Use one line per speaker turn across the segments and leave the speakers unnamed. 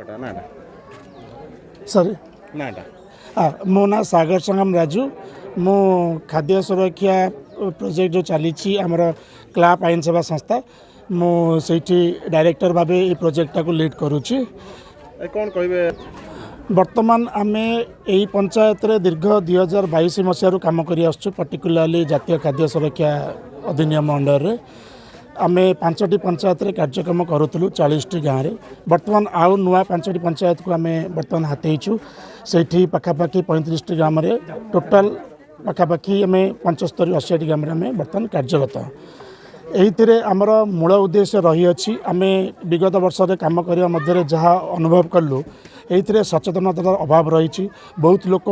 नाटा
sorry
नाटा
मो ना सागर संगम राजू मो खाद्य सुरक्षा प्रोजेक्ट जो चली आमर क्लाप आईन सेवा संस्था मुझे डायरेक्टर भाव ये प्रोजेक्टा को लीड करुच्ची।
कौन कहे
बर्तमान आमे यही पंचायत रे दीर्घ 2022 मसीह काम कर पर्टिकुलाली जातीय खाद्य सुरक्षा अधिनियम अंडर रे आमे 5टी पंचायत रे कार्यक्रम करूँ 40टी गाँव में बर्तमान आउ नुआ 5टी पंचायत को आमे बर्तमान हाथेचु से पाखापाखि 35टी गाँव में टोटाल पाखापाखि आम 75-80 गाँव में बर्तमान कार्यरत। यही आमर मूल उद्देश्य रही अछि आमे विगत वर्ष रे काम करिया मध्य जहाँ अनुभव कलु ये सचेतनतार अभाव रही बहुत लोक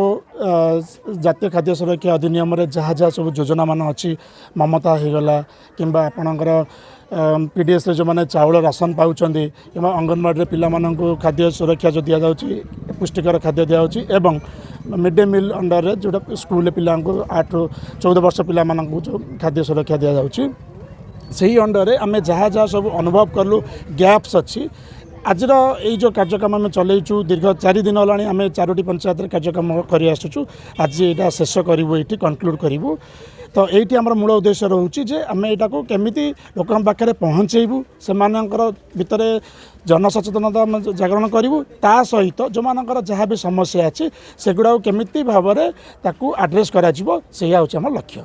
जातीय खाद्य सुरक्षा अधिनियम जहाँ जहाँ सब योजना मान अच्छी ममता होगला कि आपणकर पीडीएस जो मैंने चाउल राशन पाँच कि अंगनवाड़ी पिला खाद्य सुरक्षा जो दि जाऊँगी पुष्टिकर खाद्य दि जाऊँगी एवं मिड डे मिल अंडर जोटा स्कूल पिला 8 ରୁ 14 वर्ष पिला जो खाद्य सुरक्षा दि जाऊँगी से अंडर आम जहाँ जहाँ सब अनुभव कलु गैप्स अच्छी आजर यही जो कार्यक्रम आम चलैचु दीर्घ 4 दिन होलाणी आम 4टी पंचायत कार्यक्रम कर आसुचु आज यहाँ शेष करूँ ये कनक्लूड करूँ तो ये आम मूल उद्देश्य रोचे जे आम यहाँ को केमी लोक पाखे पहुँचेबू से भितर जनसचेतनता जागरण करूँ ता सहित जो मानकर जहाँ भी समस्या अच्छी सेगुड़ा केमी भाव में आड्रेस कर लक्ष्य।